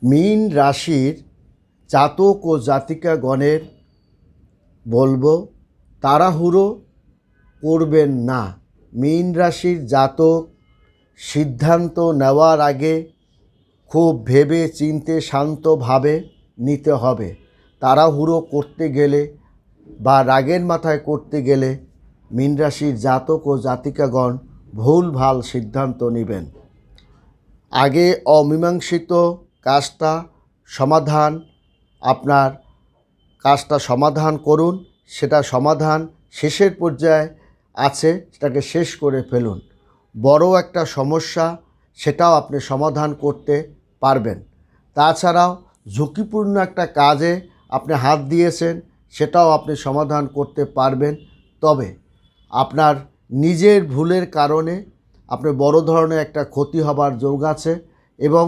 মীন রাশির জাতক ও জাতিকাগণের বলবো তাড়াহুড়ো করবেন না। মীন রাশির জাতক সিদ্ধান্ত নেওয়ার আগে খুব ভেবে চিন্তে শান্তভাবে নিতে হবে। তাড়াহুড়ো করতে গেলে বা রাগের মাথায় করতে গেলে মীন রাশির জাতক ও জাতিকাগণ ভুলভাল সিদ্ধান্ত নেবেন। আগে অমীমাংসিত কাজটা সমাধান করুন। সেটা সমাধান শেষের পর্যায়ে আছে, সেটাকে শেষ করে ফেলুন। বড় একটা সমস্যা, সেটাও আপনি সমাধান করতে পারবেন। তাছাড়াও ঝুঁকিপূর্ণ একটা কাজে আপনি হাত দিয়েছেন, সেটাও আপনি সমাধান করতে পারবেন। তবে আপনার নিজের ভুলের কারণে আপনার বড় ধরনের একটা ক্ষতি হবার যোগ আছে এবং